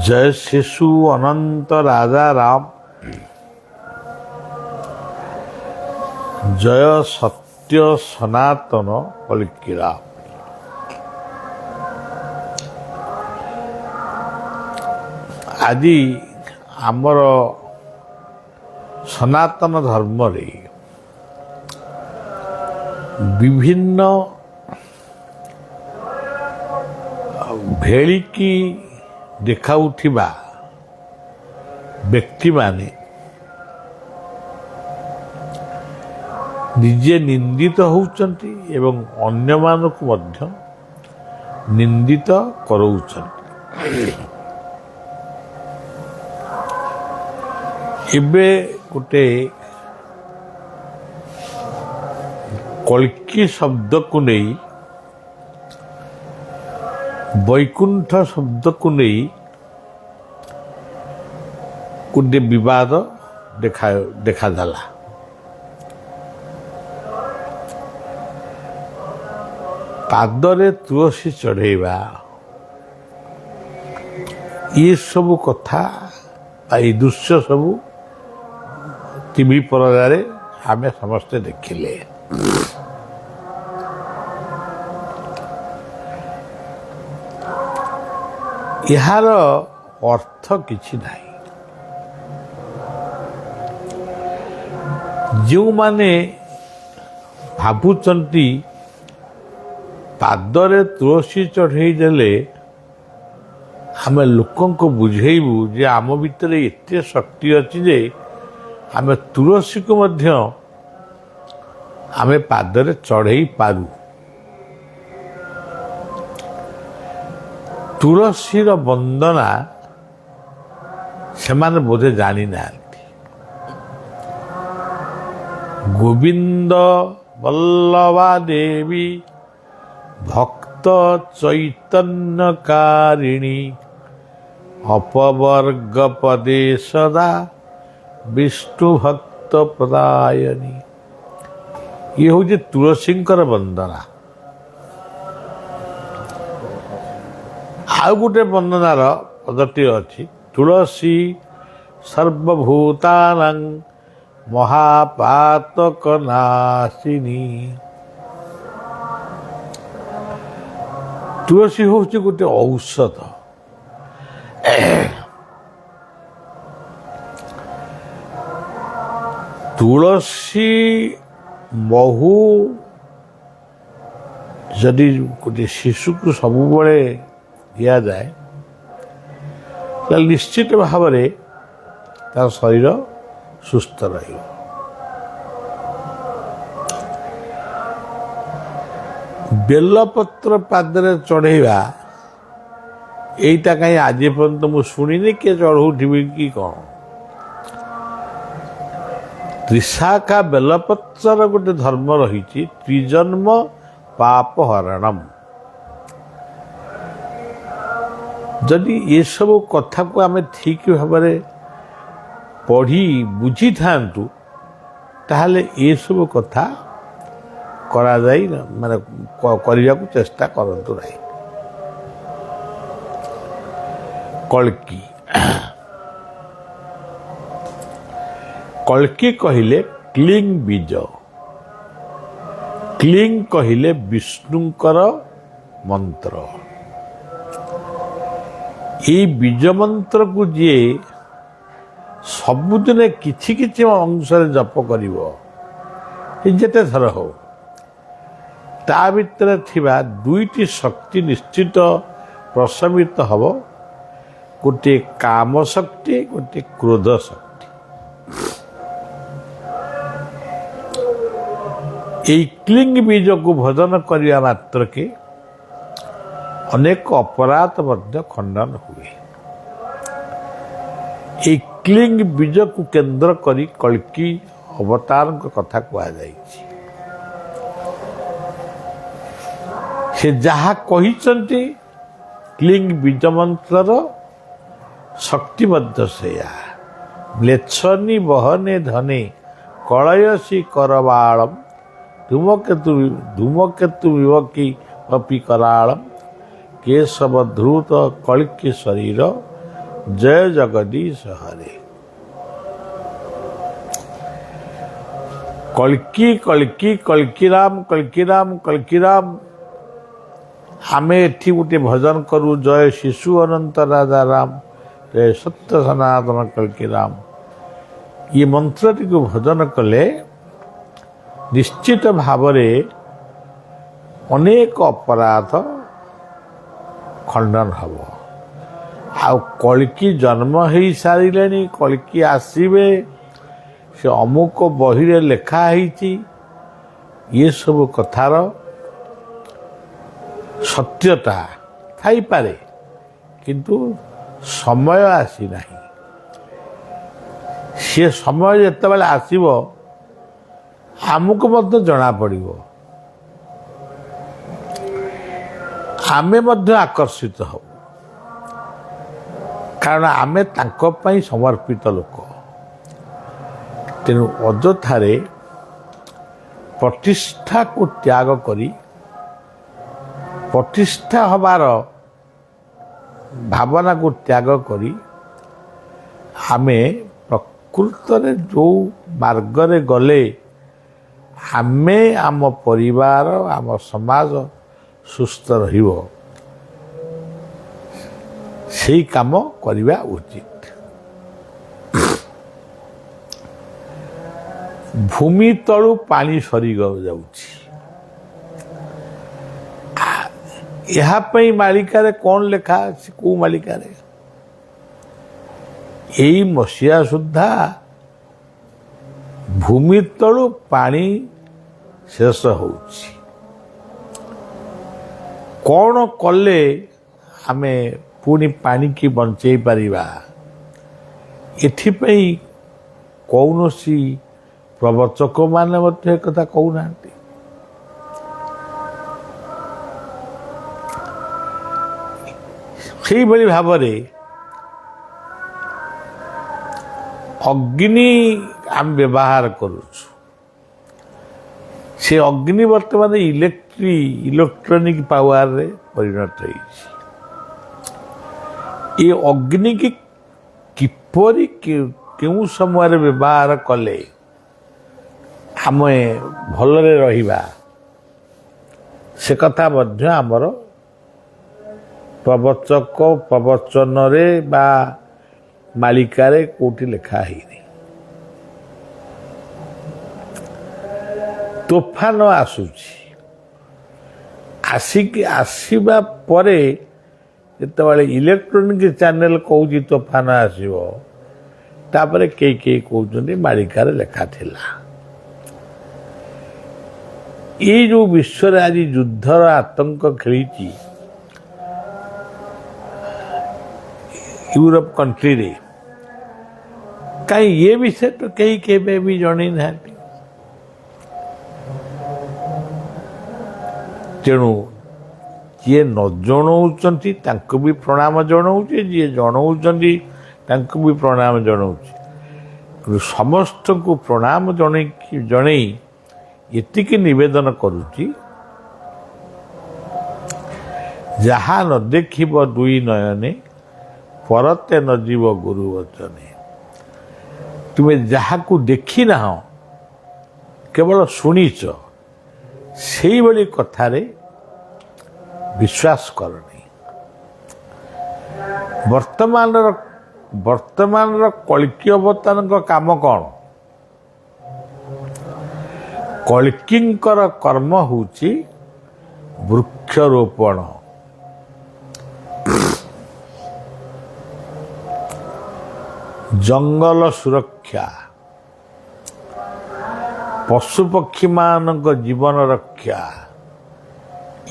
जय शिशु अनंत राजा राम, जय सत्य सनातन कल्की राम। आज आमर सनातन धर्म रे विभिन्न भेलिकी देखाउथिबा व्यक्ति माने निजे निंदित होउचंती एवं अन्य मानक मध्य निंदित करौचंती। एबे गोटे कल्की शब्द को नहीं वैकुंठ शब्द को नहीं गोटे विवाद देखा पादरे तुलसी चढ़ेवा ये सब कथा ये दृश्य सब टीवी परदारे आमे समस्ते देखिले। यार अर्थ किछि नाही। जो माने भाबुचंती पादरे तुलसी चढ़ई देले आमे लोकन को बुझेबू जे आम भितर एते शक्ति अछि जे आमे तुलसी को मध्य आमे पादरे चढ़ई पारू। तुलसीर वंदना से माने बोधे जानी ना। गोविंद वल्लभा देवी भक्त चैतन्यकारिणी अपवर्ग पदे सदा विष्णु भक्त प्रदायनी। ये हूँ तुलसींकर वंदना। आउ गोटे वंदनार पदटी अच्छी तुलसी सर्वभूतानां महापातक नाशिनी। तुलसी हूँ गोटे औषध। तुलसी महू जदि गोटे शिशु को सबुबले दिया जाए तो निश्चित भाव में तार शरीर सुस्थ रही। बेलपत्र पादरे चढ़ेवा यहीटा कहीं आज पर्यंत मुझे शुणी किए चढ़ाऊबी कि कौन। त्रिशाखा बेलपत्र गोटे धर्म रही त्रिजन्म पाप हरणम। जदि ये सब कथा को आमे ठीक भाव पढ़ी बुझी थांतु ताहले ये सब कथा करा जाई ना माने करिया को चेष्टा करंतु नहीं। कल्की कल्की कहिले क्लिंग बीज। क्लिंग कहिले विष्णुंकर मंत्र। ये बीज मंत्र को जी सबुदिन किछि किछि अंशरे जप करिवो जेते थर हो ता भितर थिबा दुईटी शक्ति निश्चित प्रशमित हब। गोटे काम शक्ति गोटे क्रोध शक्ति। ये क्लिंग बीज को भजन करने मात्र के अनेक अपराध मध्य खंडन हुए। एक क्लिंग बीज को केंद्र करी कल्की अवतार कथा कह से जहा कही क्लिंग बीज मंत्र शक्ति मध्य से म्लेच्छनी बहने धने कलयसी करवालम धूमकेतु धूमकेतु विवकी अपि करालम केशव ध्रुत कल्की शरीर ଜୟ ଜଗଦୀଶ ହରେ। କଳ୍କି କଳ୍କି କଳ୍କିରାମ କଳ୍କିରାମ କଳ୍କିରାମ। ଆମେ ଏଠି ଗୋଟେ ଭଜନ କରୁ, ଜୟ ଶିଶୁ ଅନନ୍ତ ରାଜା ରାମ, ଜୟ ସତ୍ୟ ସନାତନ କଳ୍କିରାମ। ଇଏ ମନ୍ତ୍ରଟିକୁ ଭଜନ କଲେ ନିଶ୍ଚିତ ଭାବରେ ଅନେକ ଅପରାଧ ଖଣ୍ଡନ ହେବ। ଆଉ କଳ୍କି ଜନ୍ମ ହେଇସାରିଲେଣି, କଳ୍କି ଆସିବେ, ସେ ଅମୁକ ବହିରେ ଲେଖା ହେଇଛି। ଏସବୁ କଥାର ସତ୍ୟତା ଥାଇପାରେ, କିନ୍ତୁ ସମୟ ଆସିନାହିଁ। ସେ ସମୟ ଯେତେବେଳେ ଆସିବ ଆମକୁ ମଧ୍ୟ ଜଣାପଡ଼ିବ, ଆମେ ମଧ୍ୟ ଆକର୍ଷିତ ହେବୁ, କାରଣ ଆମେ ତାଙ୍କ ପାଇଁ ସମର୍ପିତ ଲୋକ। ତେଣୁ ଅଯଥାରେ ପ୍ରତିଷ୍ଠାକୁ ତ୍ୟାଗ କରି ପ୍ରତିଷ୍ଠା ହେବାର ଭାବନାକୁ ତ୍ୟାଗ କରି ଆମେ ପ୍ରକୃତରେ ଯେଉଁ ମାର୍ଗରେ ଗଲେ ଆମେ, ଆମ ପରିବାର, ଆମ ସମାଜ ସୁସ୍ଥ ରହିବ, ସେଇ କାମ କରିବା ଉଚିତ। ଭୂମି ତଳୁ ପାଣି ସରି ଯାଉଛି। ଏହା ପାଇଁ ମାଳିକାରେ କ'ଣ ଲେଖା ଅଛି? କେଉଁ ମାଳିକାରେ? ଏଇ ମସିହା ସୁଦ୍ଧା ଭୂମି ତଳୁ ପାଣି ଶେଷ ହେଉଛି। କ'ଣ କଲେ ଆମେ ପୁଣି ପାଣିକି ବଞ୍ଚେଇ ପାରିବା? ଏଥିପାଇଁ କୌଣସି ପ୍ରବଚକମାନେ ମଧ୍ୟ ଏକଥା କହୁନାହାନ୍ତି। ସେଇଭଳି ଭାବରେ ଅଗ୍ନି ଆମେ ବ୍ୟବହାର କରୁଛୁ। ସେ ଅଗ୍ନି ବର୍ତ୍ତମାନ ଇଲେକ୍ଟ୍ରୋନିକ ପାୱାରରେ ପରିଣତ ହେଇଛି। ଏ ଅଗ୍ନିକି କିପରି କେଉଁ ସମୟରେ ବ୍ୟବହାର କଲେ ଆମେ ଭଲରେ ରହିବା, ସେ କଥା ମଧ୍ୟ ଆମର ପ୍ରବଚନରେ ବା ମାଳିକାରେ କେଉଁଠି ଲେଖା ହେଇନି। ତୋଫାନ ଆସୁଛି, ଆସିବା ପରେ ଯେତେବେଳେ ଇଲେକ୍ଟ୍ରୋନିକ ଚ୍ୟାନେଲ କହୁଛି ତୋଫାନ ଆସିବ, ତାପରେ କେହି କହୁଛନ୍ତି ମାଳିକାରେ ଲେଖା ଥିଲା। ଏଇ ଯେଉଁ ବିଶ୍ୱରେ ଆଜି ଯୁଦ୍ଧର ଆତଙ୍କ ଖେଳିଛି ୟୁରୋପ କଣ୍ଟ୍ରିରେ, କାହିଁ ଏ ବିଷୟ ତ କେହି କେବେ ବି ଜଣେଇ ନାହାନ୍ତି। ତେଣୁ ଯିଏ ନ ଜଣାଉଛନ୍ତି ତାଙ୍କୁ ବି ପ୍ରଣାମ ଜଣାଉଛି, ଯିଏ ଜଣାଉଛନ୍ତି ତାଙ୍କୁ ବି ପ୍ରଣାମ ଜଣାଉଛି। ସମସ୍ତଙ୍କୁ ପ୍ରଣାମ ଜଣେଇ ଏତିକି ନିବେଦନ କରୁଛି, ଯାହା ନ ଦେଖିବ ଦୁଇ ନୟନେ ପରତେ ନ ଯିବ ଗୁରୁ ବଚନେ। ତୁମେ ଯାହାକୁ ଦେଖିନାହଁ, କେବଳ ଶୁଣିଛ, ସେଇଭଳି କଥାରେ ବିଶ୍ୱାସ କରନି। ବର୍ତ୍ତମାନର କଳ୍କି ଅବତାରଙ୍କ କାମ କ'ଣ? କଳ୍କିଙ୍କର କର୍ମ ହେଉଛି ବୃକ୍ଷରୋପଣ। ଜଙ୍ଗଲ ସୁରକ୍ଷା, ପଶୁପକ୍ଷୀମାନଙ୍କ ଜୀବନ ରକ୍ଷା,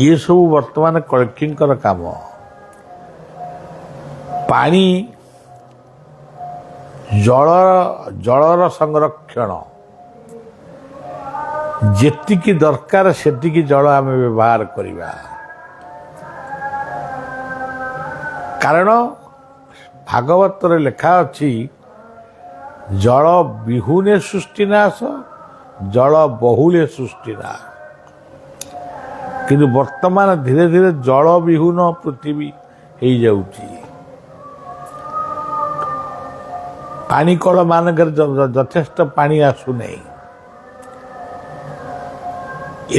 ଏସବୁ ବର୍ତ୍ତମାନ କଳ୍କିଙ୍କର କାମ। ପାଣି, ଜଳର ସଂରକ୍ଷଣ, ଯେତିକି ଦରକାର ସେତିକି ଜଳ ଆମେ ବ୍ୟବହାର କରିବା। କାରଣ ଭାଗବତରେ ଲେଖା ଅଛି, ଜଳ ବିହୁନେ ସୃଷ୍ଟିନାଶ, ଜଳ ବହୁଳେ ସୃଷ୍ଟିନାଶ। କିନ୍ତୁ ବର୍ତ୍ତମାନ ଧୀରେ ଧୀରେ ଜଳ ବିହୁନ ପୃଥିବୀ ହେଇଯାଉଛି। ପାଣି କଳ ମାନଙ୍କରେ ଯଥେଷ୍ଟ ପାଣି ଆସୁନାହିଁ।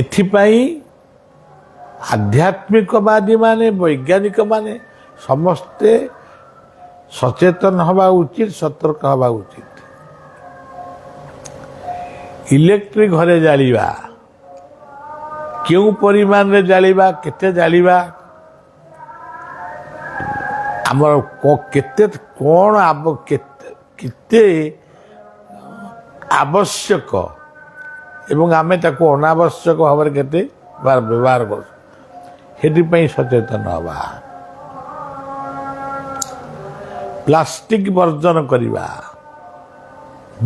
ଏଥିପାଇଁ ଆଧ୍ୟାତ୍ମିକବାଦୀ ମାନେ ବୈଜ୍ଞାନିକ ମାନେ ସମସ୍ତେ ସଚେତନ ହେବା ଉଚିତ, ସତର୍କ ହେବା ଉଚିତ। ଇଲେକ୍ଟ୍ରିକ ଘରେ ଜାଳିବା, କେଉଁ ପରିମାଣରେ ଜାଳିବା, କେତେ ଜାଳିବା, ଆମର କେତେ କ'ଣ କେତେ ଆବଶ୍ୟକ ଏବଂ ଆମେ ତାକୁ ଅନାବଶ୍ୟକ ଭାବରେ କେତେ ବ୍ୟବହାର କରୁଛୁ, ସେଥିପାଇଁ ସଚେତନ ହେବା। ପ୍ଲାଷ୍ଟିକ ବର୍ଜନ କରିବା,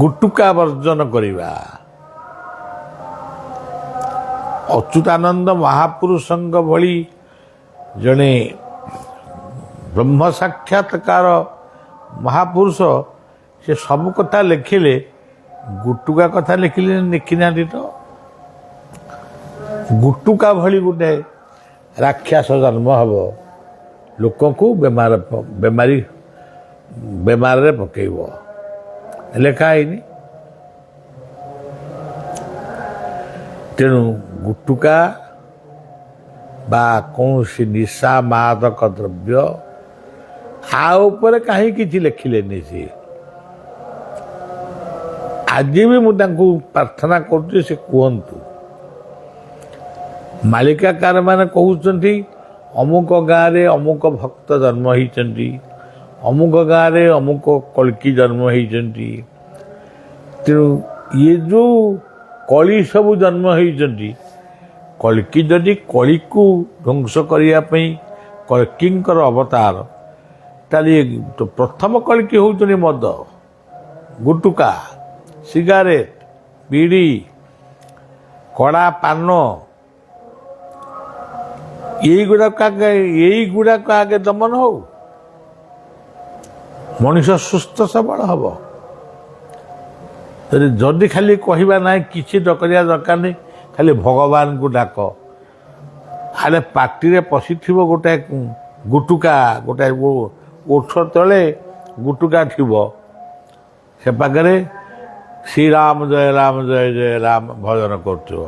ଗୁଟୁକା ବର୍ଜନ କରିବା। ଅଚ୍ୟୁତାନନ୍ଦ ମହାପୁରୁଷଙ୍କ ଭଳି ଜଣେ ବ୍ରହ୍ମ ସାକ୍ଷାତକାର ମହାପୁରୁଷ ସେ ସବୁ କଥା ଲେଖିଲେ, ଗୁଟୁକା କଥା ଲେଖିନାହାନ୍ତି ତ। ଗୁଟୁକା ଭଳି ଗୋଟେ ରାକ୍ଷସ ଜନ୍ମ ହେବ, ଲୋକଙ୍କୁ ବେମାରରେ ପକେଇବ, ଲେଖା ହେଇନି। ତେଣୁ ଗୁଟୁକା ବା କୌଣସି ନିଶା ମାଦକ ଦ୍ରବ୍ୟ ଆ ଉପରେ କାହିଁ କିଛି ଲେଖିଲେନି ସେ। ଆଜି ବି ମୁଁ ତାଙ୍କୁ ପ୍ରାର୍ଥନା କରୁଛି ସେ କୁହନ୍ତୁ। ମାଳିକାକାରମାନେ କହୁଛନ୍ତି ଅମୁକ ଗାଁରେ ଅମୁକ ଭକ୍ତ ଜନ୍ମ ହେଇଛନ୍ତି, ଅମୁକ ଗାଁରେ ଅମୁକ କଳ୍କି ଜନ୍ମ ହେଇଛନ୍ତି। ତେଣୁ ଇଏ ଯେଉଁ କଳି ସବୁ ଜନ୍ମ ହେଇଛନ୍ତି, କଳ୍କି ଯଦି କଳିକୁ ଧ୍ୱଂସ କରିବା ପାଇଁ କଳ୍କିଙ୍କର ଅବତାର, ତାହେଲେ ପ୍ରଥମ କଳ୍କି ହେଉଛନ୍ତି ମଦ, ଗୁଟୁକା, ସିଗାରେଟ, ବିଡ଼ି, କଡ଼ା ପାନ, ଏଇଗୁଡ଼ାକ ଆଗେ ଦମନ ହଉ, ମଣିଷ ସୁସ୍ଥ ସବଳ ହବ। ଯଦି ଖାଲି କହିବା ନାହିଁ, କିଛି କରିବା ଦରକାର ନାହିଁ, ଖାଲି ଭଗବାନଙ୍କୁ ଡାକ, ଆରେ ପାଟିରେ ପଶିଥିବ ଗୋଟାଏ ଗୁଟୁକା, ଗୋଟାଏ ଓଠ ତଳେ ଗୁଟୁକା ଥିବ, ସେ ପାଖରେ ଶ୍ରୀରାମ ଜୟ ରାମ ଜୟ ଜୟ ରାମ ଭଜନ କରୁଥିବ,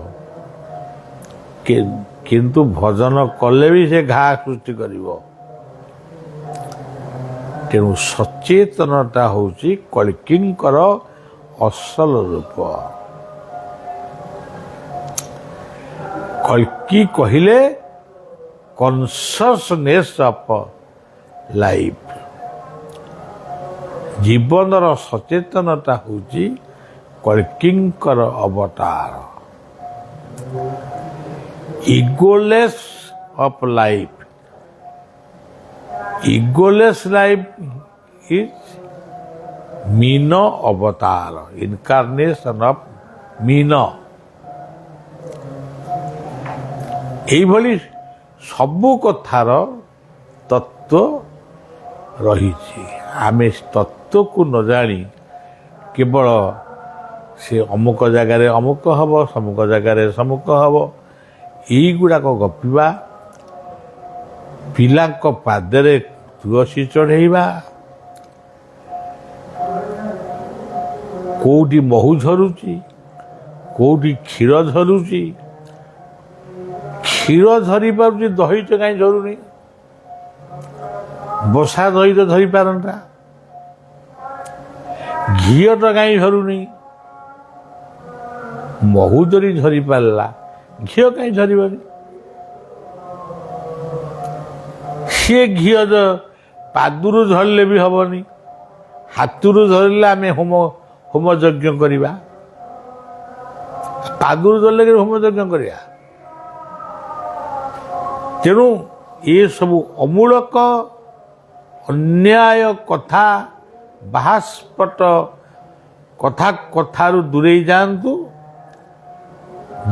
କିନ୍ତୁ ଭଜନ କଲେ ବି ସେ ଘା ସୃଷ୍ଟି କରିବ। ତେଣୁ ସଚେତନତା ହେଉଛି କଳ୍କିଙ୍କର ଅସଲ ରୂପ। କଳ୍କି କହିଲେ କନସିୟସନେସ୍ ଅଫ୍ ଲାଇଫ୍, ଜୀବନର ସଚେତନତା ହେଉଛି କଳ୍କିଙ୍କର ଅବତାର। ଇଗୋଲେସ୍ ଅଫ୍ ଲାଇଫ୍, ଇଗୋଲେସ୍ ଲାଇଫ୍ ଇଜ୍ ମୀନ ଅବତାର, ଇନକାର୍ନେସନ୍ ଅଫ୍ ମୀନ। ଏଇଭଳି ସବୁ କଥାର ତତ୍ତ୍ୱ ରହିଛି। ଆମେ ତତ୍ତ୍ୱକୁ ନ ଜାଣି କେବଳ ସେ ଅମୁକ ଜାଗାରେ ଅମୁକ ହେବ, ସମୁକ ଜାଗାରେ ସମୁକ ହେବ, ଏଇଗୁଡ଼ାକ ଗପିବା, ପିଲାଙ୍କ ପାଦରେ ତୁଳସୀ ଚଢ଼େଇବା, କେଉଁଠି ମହୁ ଝରୁଛି, କେଉଁଠି କ୍ଷୀର ଝରୁଛି, କ୍ଷୀର ଝରି ପାରୁଛି, ଦହି ତ କାହିଁ ଝରୁନି, ବସା ଦହି ତ ଧରି ପାରନ୍ତା, ଘିଅ ତ କାହିଁ ଝରୁନି, ମହୁ ଯଦି ଝରି ପାରିଲା, ଘିଅ କାହିଁ ଝରିବନି? ସିଏ ଘିଅ ପାଦରୁ ଝରିଲେ ବି ହବନି, ହାତରୁ ଧରିଲେ ଆମେ ହୋମ ଯଜ୍ଞ କରିବା, ପାଦରୁ ଧରିଲେ ହୋମ ଯଜ୍ଞ କରିବା। ତେଣୁ ଏସବୁ ଅମୂଳକ ଅନ୍ୟାୟ କଥା, ବାହାସ୍ପଟ କଥାରୁ ଦୂରେଇ ଯାଆନ୍ତୁ।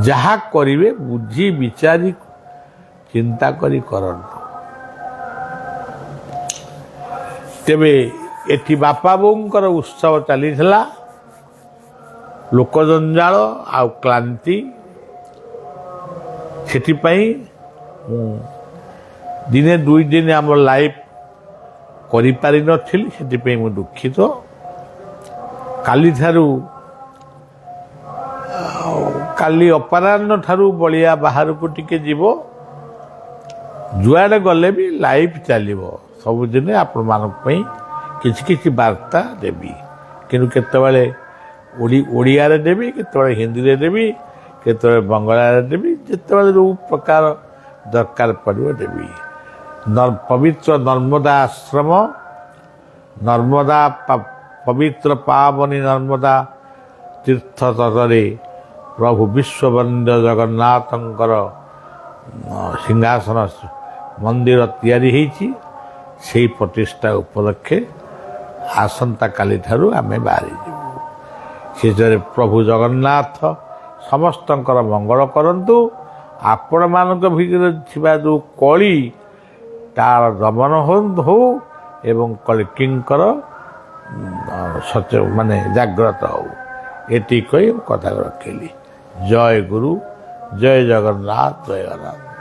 ଯାହା କରିବେ ବୁଝି ବିଚାରି ଚିନ୍ତା କରି କରନ୍ତୁ। ତେବେ ଏଠି ବାପା ବୋଉଙ୍କର ଉତ୍ସବ ଚାଲିଥିଲା, ଲୋକ ଜଞ୍ଜାଳ ଆଉ କ୍ଳାନ୍ତି, ସେଥିପାଇଁ ମୁଁ ଦିନେ ଦୁଇ ଦିନ ଆମର ଲାଇଭ୍ କରିପାରିନଥିଲି, ସେଥିପାଇଁ ମୁଁ ଦୁଃଖିତ। କାଲିଠାରୁ କାଲି ଅପରାହ୍ନ ଠାରୁ ବଳିଆ ବାହାରକୁ ଟିକେ ଯିବ। ଯୁଆଡ଼େ ଗଲେ ବି ଲାଇଭ୍ ଚାଲିବ। ସବୁଦିନେ ଆପଣମାନଙ୍କ ପାଇଁ କିଛି କିଛି ବାର୍ତ୍ତା ଦେବି, କିନ୍ତୁ କେତେବେଳେ ଓଡ଼ିଆରେ ଦେବି, କେତେବେଳେ ହିନ୍ଦୀରେ ଦେବି, କେତେବେଳେ ବଙ୍ଗଳାରେ ଦେବି, ଯେତେବେଳେ ଯେଉଁ ପ୍ରକାର ଦରକାର ପଡ଼ିବ ଦେବି। ପବିତ୍ର ନର୍ମଦା ଆଶ୍ରମ, ନର୍ମଦା ପବିତ୍ର ପାବନୀ ନର୍ମଦା ତୀର୍ଥ ତଟରେ ପ୍ରଭୁ ବିଶ୍ୱବନ୍ଦ ଜଗନ୍ନାଥଙ୍କର ସିଂହାସନ ମନ୍ଦିର ତିଆରି ହୋଇଛି। ସେହି ପ୍ରତିଷ୍ଠା ଉପଲକ୍ଷେ ଆସନ୍ତାକାଲିଠାରୁ ଆମେ ବାହାରିଯିବୁ। ସେଥିରେ ପ୍ରଭୁ ଜଗନ୍ନାଥ ସମସ୍ତଙ୍କର ମଙ୍ଗଳ କରନ୍ତୁ। ଆପଣମାନଙ୍କ ଭିତରେ ଥିବା ଯେଉଁ କଳି ତାର ଦମନ ହଉ ଏବଂ କଳିକିଙ୍କର ଜାଗ୍ରତ ହଉ। ଏତିକି କହି କଥା ରଖିଲି। ଜୟ ଗୁରୁ, ଜୟ ଜଗନ୍ନାଥ, ଜୟ ଜଗନ୍ନାଥ।